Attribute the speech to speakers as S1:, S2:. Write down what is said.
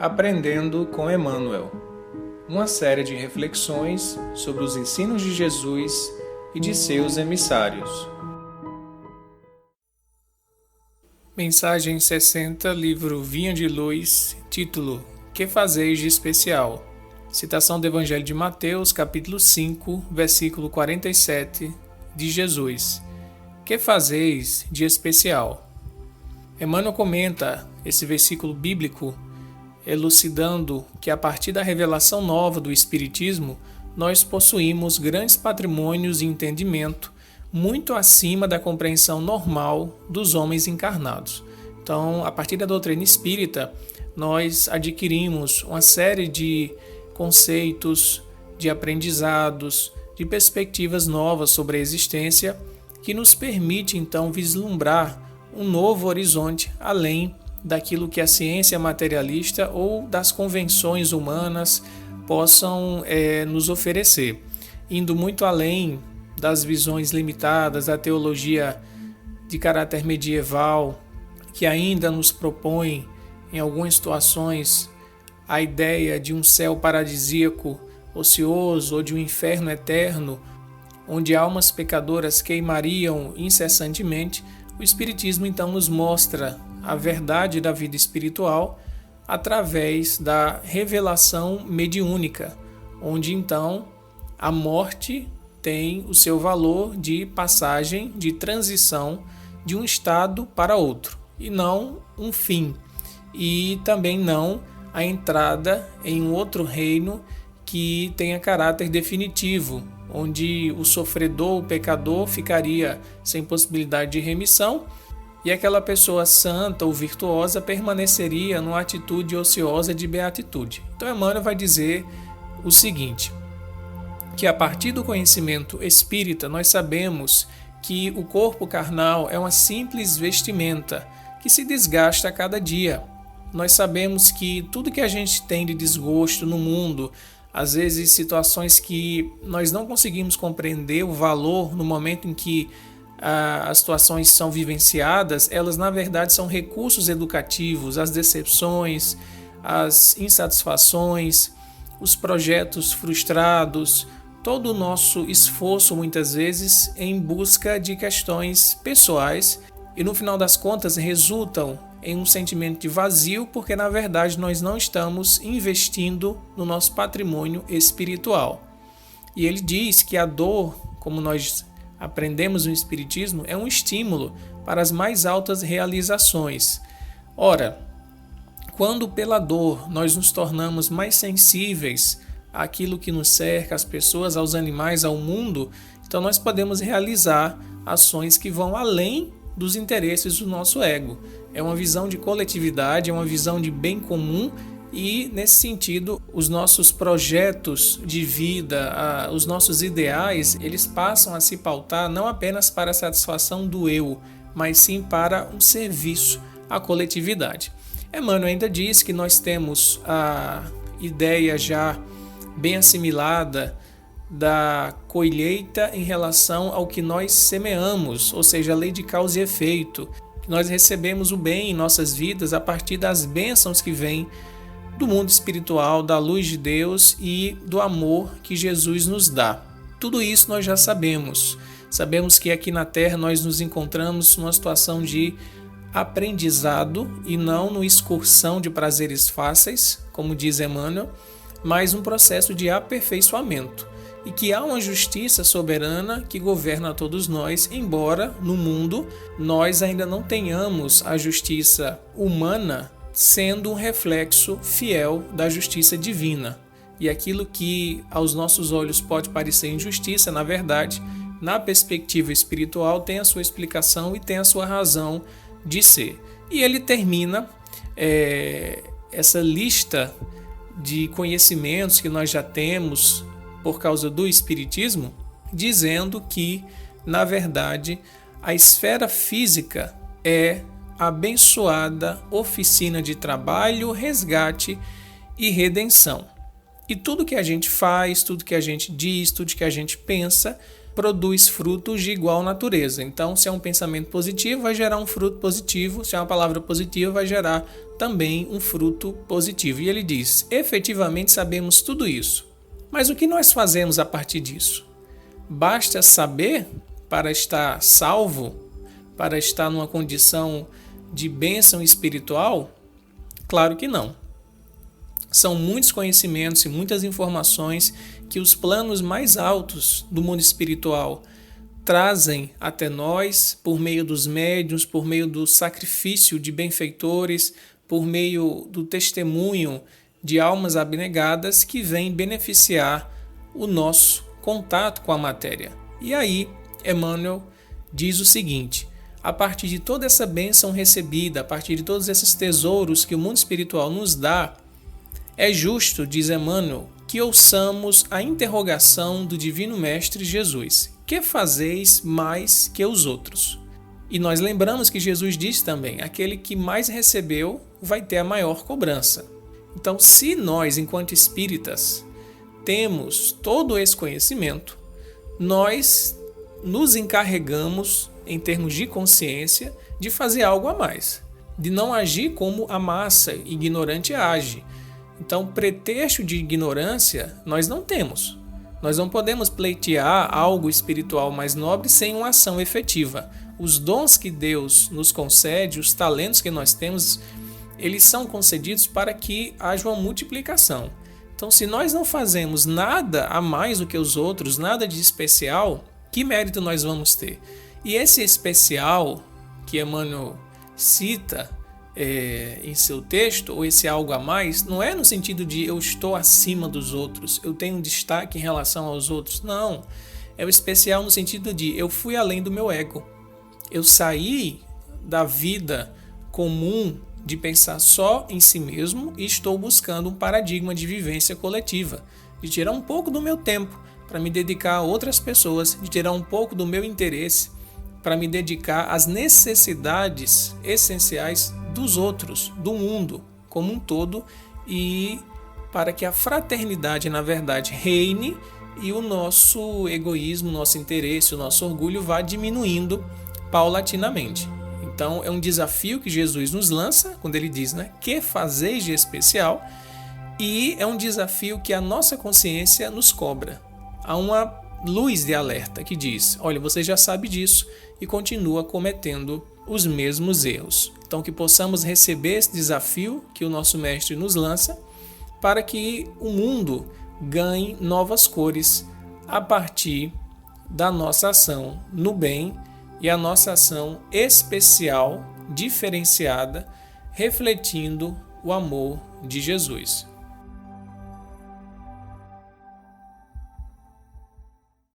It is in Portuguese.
S1: Aprendendo com Emmanuel, uma série de reflexões sobre os ensinos de Jesus e de seus emissários. Mensagem 60, livro Vinha de Luz, título Que fazeis de especial? Citação do Evangelho de Mateus, capítulo 5, versículo 47, de Jesus. Que fazeis de especial? Emmanuel comenta esse versículo bíblico elucidando que a partir da revelação nova do Espiritismo, nós possuímos grandes patrimônios de entendimento muito acima da compreensão normal dos homens encarnados. Então, a partir da doutrina espírita, nós adquirimos uma série de conceitos, de aprendizados, de perspectivas novas sobre a existência que nos permite, então, vislumbrar um novo horizonte além daquilo que a ciência materialista ou das convenções humanas possam nos oferecer, indo muito além das visões limitadas da teologia de caráter medieval, que ainda nos propõe, em algumas situações, a ideia de um céu paradisíaco ocioso ou de um inferno eterno, onde almas pecadoras queimariam incessantemente. O Espiritismo então nos mostra a verdade da vida espiritual através da revelação mediúnica, onde então a morte tem o seu valor de passagem, de transição de um estado para outro, e não um fim, e também não a entrada em um outro reino que tenha caráter definitivo, onde o sofredor, o pecador, ficaria sem possibilidade de remissão e aquela pessoa santa ou virtuosa permaneceria numa atitude ociosa de beatitude. Então Emmanuel vai dizer o seguinte, que a partir do conhecimento espírita nós sabemos que o corpo carnal é uma simples vestimenta que se desgasta a cada dia. Nós sabemos que tudo que a gente tem de desgosto no mundo, às vezes situações que nós não conseguimos compreender o valor no momento em que as situações são vivenciadas, elas na verdade são recursos educativos, as decepções, as insatisfações, os projetos frustrados, todo o nosso esforço muitas vezes em busca de questões pessoais e no final das contas resultam em um sentimento de vazio, porque na verdade nós não estamos investindo no nosso patrimônio espiritual. E ele diz que a dor, como nós aprendemos no Espiritismo, é um estímulo para as mais altas realizações. Ora, quando pela dor nós nos tornamos mais sensíveis àquilo que nos cerca, às pessoas, aos animais, ao mundo, então nós podemos realizar ações que vão além dos interesses do nosso ego. É uma visão de coletividade, é uma visão de bem comum e, nesse sentido, os nossos projetos de vida, os nossos ideais, eles passam a se pautar não apenas para a satisfação do eu, mas sim para um serviço à coletividade. Emmanuel ainda diz que nós temos a ideia já bem assimilada da colheita em relação ao que nós semeamos, ou seja, a lei de causa e efeito. Nós recebemos o bem em nossas vidas a partir das bênçãos que vêm do mundo espiritual, da luz de Deus e do amor que Jesus nos dá. Tudo isso nós já sabemos. Sabemos que aqui na Terra nós nos encontramos numa situação de aprendizado e não numa excursão de prazeres fáceis, como diz Emmanuel, mas um processo de aperfeiçoamento. E que há uma justiça soberana que governa a todos nós, embora no mundo nós ainda não tenhamos a justiça humana sendo um reflexo fiel da justiça divina. E aquilo que aos nossos olhos pode parecer injustiça, na verdade, na perspectiva espiritual, tem a sua explicação e tem a sua razão de ser. E ele termina essa lista de conhecimentos que nós já temos por causa do Espiritismo, dizendo que, na verdade, a esfera física é a abençoada oficina de trabalho, resgate e redenção. E tudo que a gente faz, tudo que a gente diz, tudo que a gente pensa, produz frutos de igual natureza. Então, se é um pensamento positivo, vai gerar um fruto positivo. Se é uma palavra positiva, vai gerar também um fruto positivo. E ele diz: efetivamente sabemos tudo isso. Mas o que nós fazemos a partir disso? Basta saber para estar salvo, para estar numa condição de bênção espiritual? Claro que não. São muitos conhecimentos e muitas informações que os planos mais altos do mundo espiritual trazem até nós por meio dos médiuns, por meio do sacrifício de benfeitores, por meio do testemunho de almas abnegadas que vêm beneficiar o nosso contato com a matéria. E aí, Emmanuel diz o seguinte: a partir de toda essa bênção recebida, a partir de todos esses tesouros que o mundo espiritual nos dá, é justo, diz Emmanuel, que ouçamos a interrogação do Divino Mestre Jesus: que fazeis mais que os outros? E nós lembramos que Jesus disse também: aquele que mais recebeu vai ter a maior cobrança. Então, se nós, enquanto espíritas, temos todo esse conhecimento, nós nos encarregamos, em termos de consciência, de fazer algo a mais, de não agir como a massa ignorante age. Então, pretexto de ignorância nós não temos. Nós não podemos pleitear algo espiritual mais nobre sem uma ação efetiva. Os dons que Deus nos concede, os talentos que nós temos, eles são concedidos para que haja uma multiplicação. Então, se nós não fazemos nada a mais do que os outros, nada de especial, que mérito nós vamos ter? E esse especial que Emmanuel cita em seu texto, ou esse algo a mais, não é no sentido de eu estou acima dos outros, eu tenho um destaque em relação aos outros. Não, é o especial no sentido de eu fui além do meu ego. Eu saí da vida comum de pensar só em si mesmo e estou buscando um paradigma de vivência coletiva, de tirar um pouco do meu tempo para me dedicar a outras pessoas, de tirar um pouco do meu interesse para me dedicar às necessidades essenciais dos outros, do mundo como um todo, e para que a fraternidade, na verdade, reine e o nosso egoísmo, nosso interesse, o nosso orgulho vá diminuindo paulatinamente. Então, é um desafio que Jesus nos lança quando ele diz, que fazeis de especial, e é um desafio que a nossa consciência nos cobra. Há uma luz de alerta que diz: olha, você já sabe disso e continua cometendo os mesmos erros. Então, que possamos receber esse desafio que o nosso mestre nos lança para que o mundo ganhe novas cores a partir da nossa ação no bem e a nossa ação especial, diferenciada, refletindo o amor de Jesus.